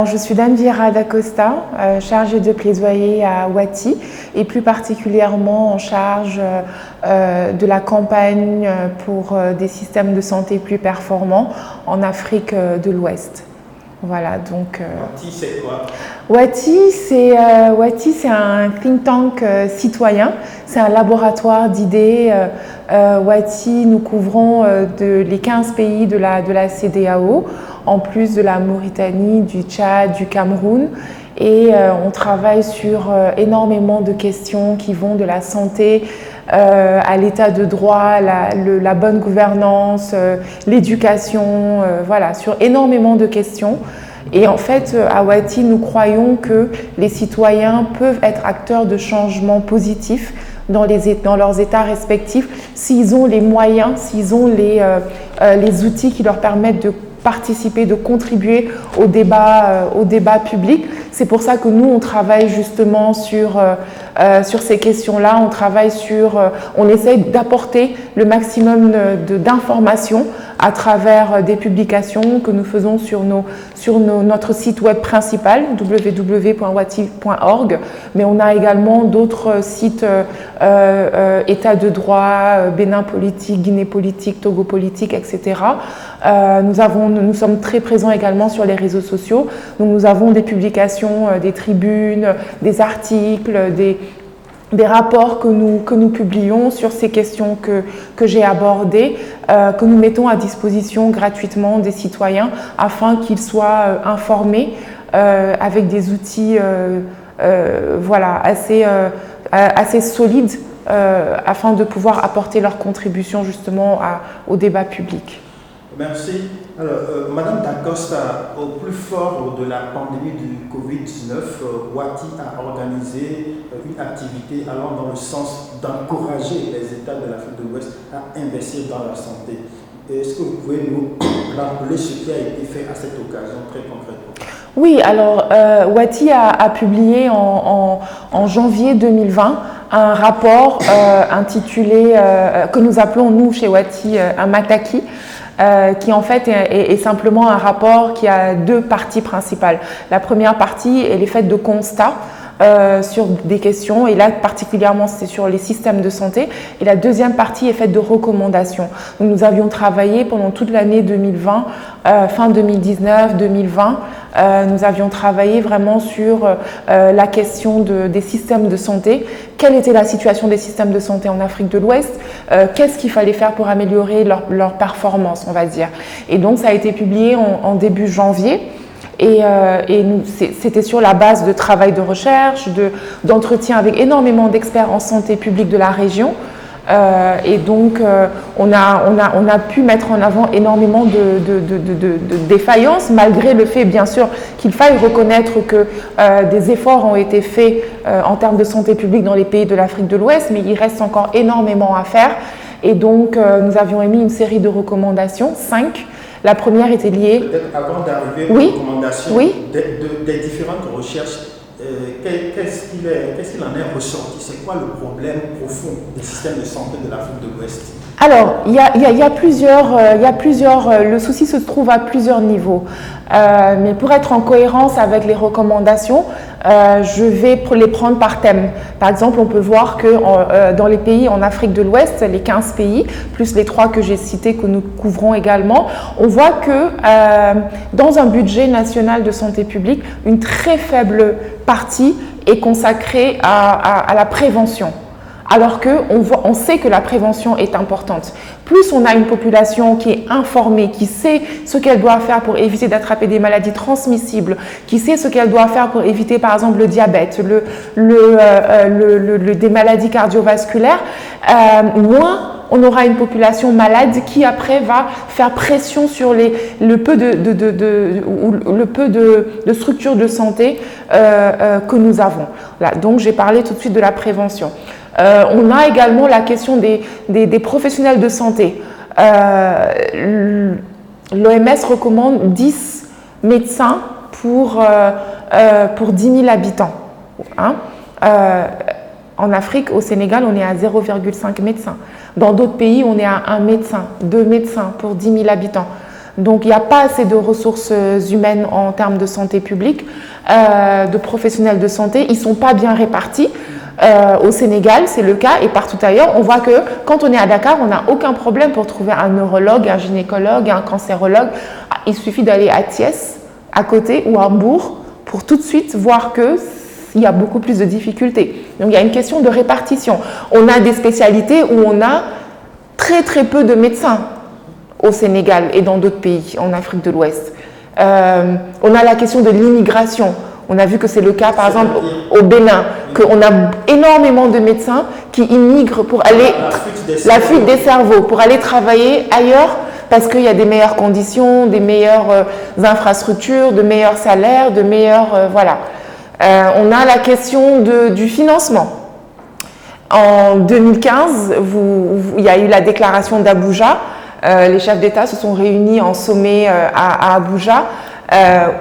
Je suis Dame Vieira da Costa, chargée de plaidoyer à Wati et plus particulièrement en charge de la campagne pour des systèmes de santé plus performants en Afrique de l'Ouest. Voilà, donc. Wati, c'est quoi? Wati, c'est un think tank citoyen, c'est un laboratoire d'idées. Wati, nous couvrons les 15 pays de la CEDEAO, en plus de la Mauritanie, du Tchad, du Cameroun. Et on travaille sur énormément de questions qui vont de la santé à l'état de droit, la bonne gouvernance, l'éducation, voilà, sur énormément de questions. Et en fait, à Wati, nous croyons que les citoyens peuvent être acteurs de changements positifs dans leurs états respectifs s'ils ont les moyens, s'ils ont les outils qui leur permettent de participer, de contribuer au débat public. C'est pour ça que nous, on travaille justement sur ces questions-là. On essaye d'apporter le maximum d'informations à travers des publications que nous faisons sur notre site web principal, www.wati.org, mais on a également d'autres sites, État de droit, Bénin politique, Guinée politique, Togo politique, etc. Nous sommes très présents également sur les réseaux sociaux. Donc nous avons des publications, des tribunes, des articles, des rapports que nous publions sur ces questions que j'ai abordées, que nous mettons à disposition gratuitement des citoyens afin qu'ils soient informés avec des outils voilà, assez solides afin de pouvoir apporter leur contribution justement au débat public. Merci. Alors, Madame da Costa, au plus fort de la pandémie du Covid-19, Wati a organisé une activité allant dans le sens d'encourager les États de l'Afrique de l'Ouest à investir dans la santé. Est-ce que vous pouvez nous rappeler ce qui a été fait à cette occasion très concrètement? Oui, alors Wati a publié en janvier 2020 un rapport intitulé, que nous appelons nous chez Wati un Mataki, qui en fait est simplement un rapport qui a deux parties principales. La première partie, elle est faite de constats sur des questions, et là particulièrement c'est sur les systèmes de santé, et la deuxième partie est faite de recommandations. Donc, nous avions travaillé pendant toute l'année 2020, fin 2019, 2020, nous avions travaillé vraiment sur la question des systèmes de santé. Quelle était la situation des systèmes de santé en Afrique de l'Ouest? Qu'est-ce qu'il fallait faire pour améliorer leur performance, on va dire. Et donc ça a été publié en début janvier. Et c'était sur la base de travail de recherche, d'entretien avec énormément d'experts en santé publique de la région. Et donc, on a pu mettre en avant énormément de défaillances, malgré le fait, bien sûr, qu'il faille reconnaître que des efforts ont été faits en termes de santé publique dans les pays de l'Afrique de l'Ouest, mais il reste encore énormément à faire. Et donc, nous avions émis une série de recommandations, 5. La première était liée… Peut-être avant d'arriver aux recommandations, des différentes recherches, qu'est-ce qu'il en est ressorti? C'est quoi le problème profond des systèmes de santé de l'Afrique de l'Ouest? Alors, il y a plusieurs, le souci se trouve à plusieurs niveaux. Mais pour être en cohérence avec les recommandations, je vais les prendre par thème. Par exemple, on peut voir que dans les pays en Afrique de l'Ouest, les 15 pays, plus les 3 que j'ai cités, que nous couvrons également, on voit que dans un budget national de santé publique, une très faible partie est consacrée à la prévention. Alors qu'on sait que la prévention est importante. Plus on a une population qui est informée, qui sait ce qu'elle doit faire pour éviter d'attraper des maladies transmissibles, qui sait ce qu'elle doit faire pour éviter par exemple le diabète, des maladies cardiovasculaires, moins on aura une population malade qui après va faire pression sur le peu de structures de santé que nous avons. Voilà, donc j'ai parlé tout de suite de la prévention. On a également la question des professionnels de santé. L'OMS recommande 10 médecins pour 10 000 habitants. Hein? En Afrique, au Sénégal, on est à 0,5 médecins. Dans d'autres pays, on est à 1 médecin, 2 médecins pour 10 000 habitants. Donc, il n'y a pas assez de ressources humaines en termes de santé publique, de professionnels de santé. Ils ne sont pas bien répartis. Au Sénégal, c'est le cas, et partout ailleurs. On voit que quand on est à Dakar, on n'a aucun problème pour trouver un neurologue, un gynécologue, un cancérologue. Il suffit d'aller à Thiès, à côté, ou à Mbour, pour tout de suite voir qu'il y a beaucoup plus de difficultés. Donc, il y a une question de répartition. On a des spécialités où on a très, très peu de médecins au Sénégal et dans d'autres pays, en Afrique de l'Ouest. On a la question de l'immigration. On a vu que c'est le cas, par exemple, au Bénin, qu'on a énormément de médecins qui immigrent pour aller, la fuite des cerveaux, pour aller travailler ailleurs, parce qu'il y a des meilleures conditions, des meilleures infrastructures, de meilleurs salaires, de meilleurs... voilà. On a la question du financement. En 2015, il y a eu la déclaration d'Abuja. Les chefs d'État se sont réunis en sommet à Abuja,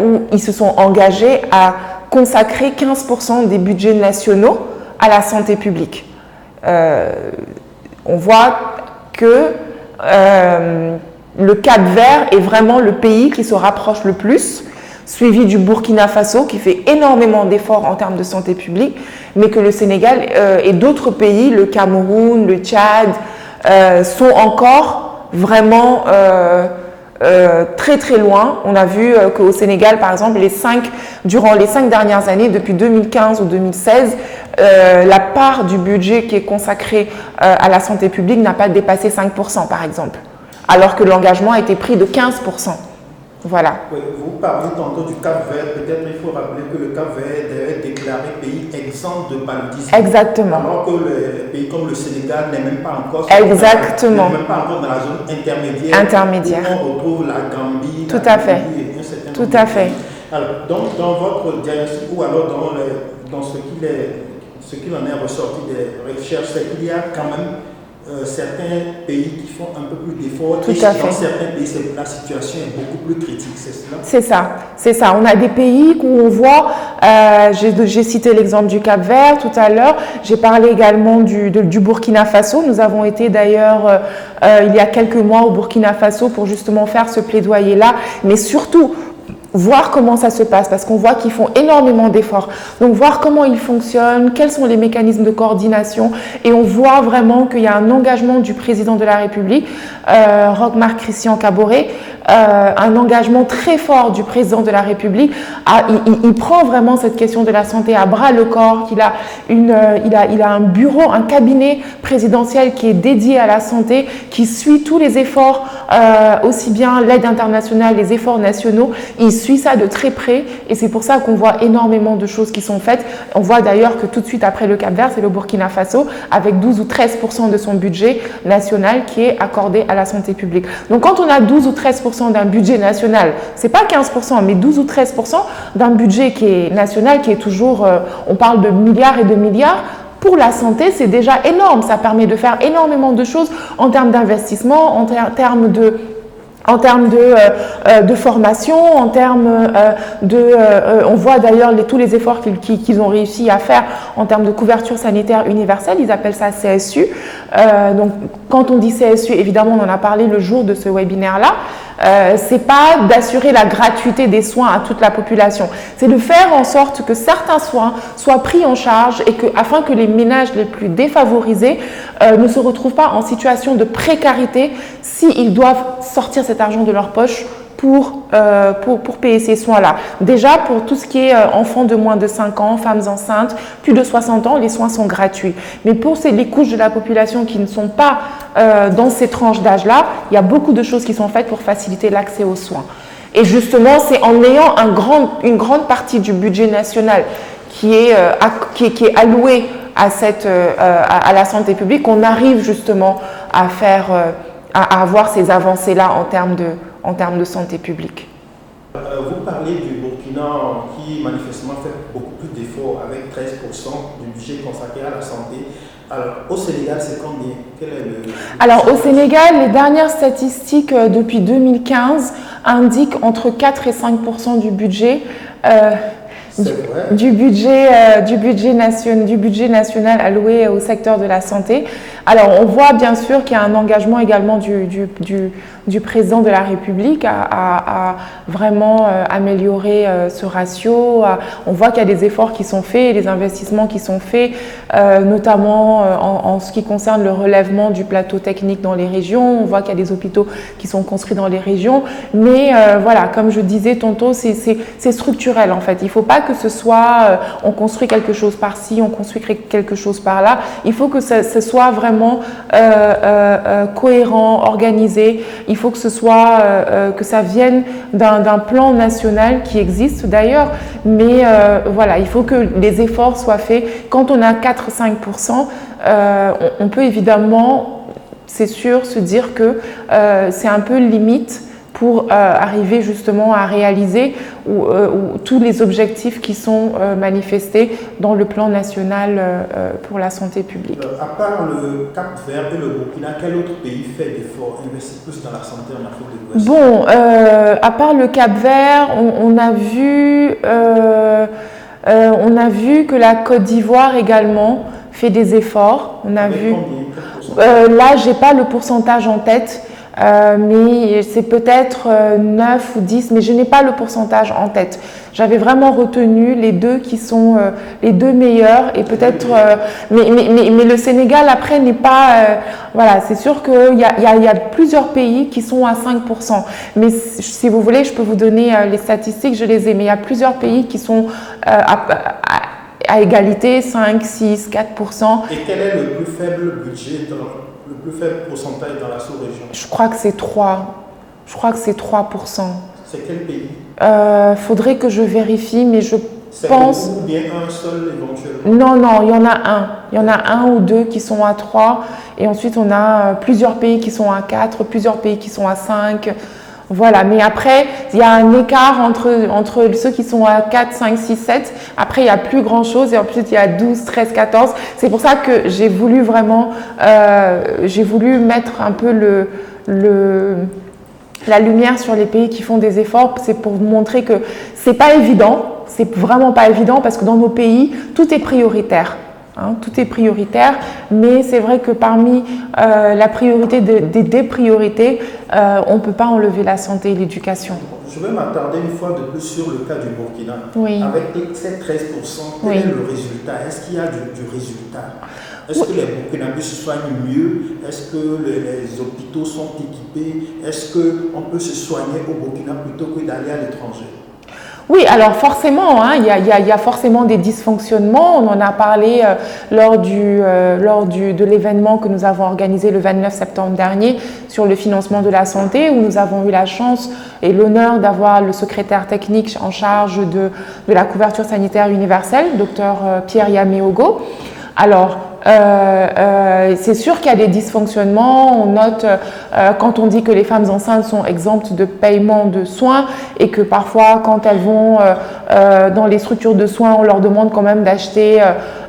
où ils se sont engagés à consacrer 15% des budgets nationaux à la santé publique. On voit que le Cap-Vert est vraiment le pays qui se rapproche le plus, suivi du Burkina Faso qui fait énormément d'efforts en termes de santé publique, mais que le Sénégal et d'autres pays, le Cameroun, le Tchad, sont encore vraiment très très loin. On a vu qu'au Sénégal, par exemple, durant les 5 dernières années, depuis 2015 ou 2016, la part du budget qui est consacrée à la santé publique n'a pas dépassé 5%, par exemple, alors que l'engagement a été pris de 15%. Voilà. Oui, vous parlez tantôt du Cap-Vert. Peut-être il faut rappeler que le Cap-Vert est déclaré pays exempt de paludisme. Exactement. Alors que les pays comme le Sénégal n'est même pas encore. Exactement. N'est même pas encore dans la zone intermédiaire. Où on retrouve la Gambie. Tout à fait. Tout à fait. Alors, donc, dans votre diagnostic ou alors dans ce qu'il en est ressorti des recherches, c'est qu'il y a quand même certains pays qui font un peu plus d'efforts. Tout à fait. Dans certains pays, la situation est beaucoup plus critique, c'est cela? C'est ça. On a des pays où on voit, j'ai cité l'exemple du Cap-Vert tout à l'heure, j'ai parlé également du Burkina Faso. Nous avons été d'ailleurs il y a quelques mois au Burkina Faso pour justement faire ce plaidoyer-là, mais surtout voir comment ça se passe, parce qu'on voit qu'ils font énormément d'efforts. Donc, voir comment ils fonctionnent, quels sont les mécanismes de coordination, et on voit vraiment qu'il y a un engagement du président de la République, Roch Marc Christian Kaboré, un engagement très fort du président de la République. Il prend vraiment cette question de la santé à bras le corps. Il a un bureau, un cabinet présidentiel qui est dédié à la santé, qui suit tous les efforts, aussi bien l'aide internationale, les efforts nationaux. Il suit ça de très près, et c'est pour ça qu'on voit énormément de choses qui sont faites. On voit d'ailleurs que tout de suite après le Cap-Vert, c'est le Burkina Faso, avec 12 ou 13% de son budget national qui est accordé à la santé publique. Donc quand on a 12 ou 13% d'un budget national, c'est pas 15%, mais 12 ou 13% d'un budget qui est national, qui est toujours, on parle de milliards et de milliards. Pour la santé, c'est déjà énorme. Ça permet de faire énormément de choses en termes d'investissement, en termes de formation, en termes on voit d'ailleurs tous les efforts qu'ils ont réussi à faire en termes de couverture sanitaire universelle. Ils appellent ça CSU. Donc, quand on dit CSU, évidemment, on en a parlé le jour de ce webinaire-là. C'est pas d'assurer la gratuité des soins à toute la population. C'est de faire en sorte que certains soins soient pris en charge et afin que les ménages les plus défavorisés ne se retrouvent pas en situation de précarité s'ils doivent sortir cet argent de leur poche pour payer ces soins-là. Déjà, pour tout ce qui est enfants de moins de 5 ans, femmes enceintes, plus de 60 ans, les soins sont gratuits. Mais pour les couches de la population qui ne sont pas dans ces tranches d'âge-là, il y a beaucoup de choses qui sont faites pour faciliter l'accès aux soins. Et justement, c'est en ayant une grande partie du budget national qui est alloué à la santé publique qu'on arrive justement à avoir ces avancées-là en termes de santé publique. Vous parlez du Burkina qui manifestement fait beaucoup plus d'efforts avec 13% du budget consacré à la santé. Alors, au Sénégal, c'est combien? Quel est Alors, au Sénégal, les dernières statistiques depuis 2015 indiquent entre 4 et 5% du budget. Du budget national alloué au secteur de la santé. Alors, on voit bien sûr qu'il y a un engagement également du président de la République à vraiment améliorer ce ratio. On voit qu'il y a des efforts qui sont faits, des investissements qui sont faits, notamment en ce qui concerne le relèvement du plateau technique dans les régions. On voit qu'il y a des hôpitaux qui sont construits dans les régions. Mais voilà, comme je disais tantôt, c'est structurel en fait. Il ne faut pas que ce soit on construit quelque chose par-ci, on construit quelque chose par-là. Il faut que ce soit vraiment cohérent, organisé. Il faut que ce soit que ça vienne d'un plan national qui existe d'ailleurs. Mais voilà, il faut que les efforts soient faits. Quand on a 4-5%, on peut évidemment, c'est sûr, se dire que c'est un peu limite pour arriver justement à réaliser tous les objectifs qui sont manifestés dans le plan national pour la santé publique. À part le Cap-Vert et le Burkina, quel autre pays fait d'efforts, investit plus dans la santé en Afrique de l'Ouest? Bon, à part le Cap-Vert, on a vu que la Côte d'Ivoire également fait des efforts. On a vu. Là, j'ai pas le pourcentage en tête. Mais c'est peut-être 9 ou 10, mais je n'ai pas le pourcentage en tête. J'avais vraiment retenu les deux qui sont les deux meilleurs et peut-être, mais le Sénégal après n'est pas, voilà, c'est sûr qu'il y a plusieurs pays qui sont à 5%. Mais si vous voulez, je peux vous donner les statistiques, je les ai, mais il y a plusieurs pays qui sont à égalité, 5, 6, 4%. Et quel est le plus faible budget le plus faible pourcentage dans la sous-région? Je crois que c'est 3. Je crois que c'est 3%. C'est quel pays? Faudrait que je vérifie, mais je pense. Ou bien un seul éventuellement? Non, il y en a un. Il y en a un ou deux qui sont à 3. Et ensuite, on a plusieurs pays qui sont à 4, plusieurs pays qui sont à 5. Voilà, mais après, il y a un écart entre ceux qui sont à 4, 5, 6, 7. Après, il n'y a plus grand-chose et ensuite, il y a 12, 13, 14. C'est pour ça que j'ai voulu vraiment, mettre un peu la lumière sur les pays qui font des efforts. C'est pour vous montrer que c'est pas évident, c'est vraiment pas évident parce que dans nos pays, tout est prioritaire. Tout est prioritaire, mais c'est vrai que parmi la priorité des priorités, on ne peut pas enlever la santé et l'éducation. Je vais m'attarder une fois de plus sur le cas du Burkina. Oui. Avec ces 13%, quel est le résultat? Est-ce qu'il y a du résultat? Est-ce que les Burkinabés se soignent mieux? Est-ce que les hôpitaux sont équipés? Est-ce qu'on peut se soigner au Burkina plutôt que d'aller à l'étranger? Oui, alors forcément, il y a forcément des dysfonctionnements. On en a parlé lors de l'événement que nous avons organisé le 29 septembre dernier sur le financement de la santé, où nous avons eu la chance et l'honneur d'avoir le secrétaire technique en charge de la couverture sanitaire universelle, Dr Pierre Yaméogo. Alors, c'est sûr qu'il y a des dysfonctionnements. On note quand on dit que les femmes enceintes sont exemptes de paiement de soins et que parfois quand elles vont dans les structures de soins, on leur demande quand même d'acheter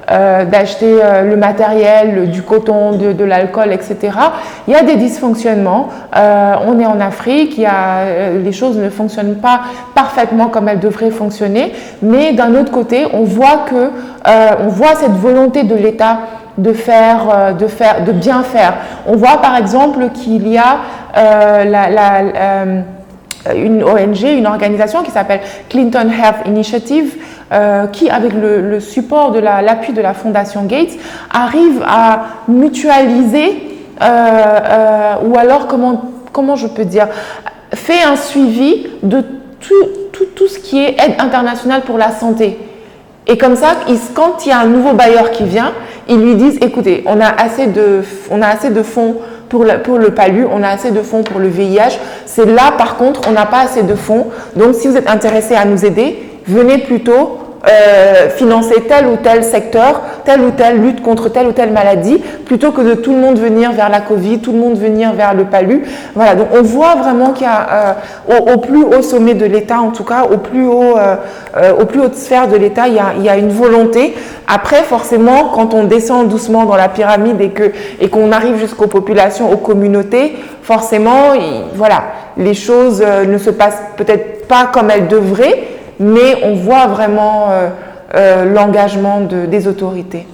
le matériel, du coton, de l'alcool, etc. Il y a des dysfonctionnements. On est en Afrique, les choses ne fonctionnent pas parfaitement comme elles devraient fonctionner, mais d'un autre côté, on voit cette volonté de l'État de bien faire. On voit par exemple qu'il y a une ONG, une organisation qui s'appelle Clinton Health Initiative, qui, avec le support de l'appui de la Fondation Gates, arrive à mutualiser, ou alors, comment je peux dire, fait un suivi de tout ce qui est aide internationale pour la santé. Et comme ça, quand il y a un nouveau bailleur qui vient, ils lui disent, écoutez, on a assez de fonds pour le palu, on a assez de fonds pour le VIH. C'est là, par contre, on n'a pas assez de fonds. Donc, si vous êtes intéressé à nous aider, venez plutôt financer tel ou tel secteur, telle ou telle lutte contre telle ou telle maladie, plutôt que de tout le monde venir vers la Covid, tout le monde venir vers le palu. Voilà, donc on voit vraiment qu'il y a au plus haut sommet de l'État, en tout cas aux plus hautes sphères de l'État, il y a une volonté. Après, forcément, quand on descend doucement dans la pyramide et qu'on arrive jusqu'aux populations, aux communautés, forcément, voilà, les choses ne se passent peut-être pas comme elles devraient, mais on voit vraiment l'engagement des autorités.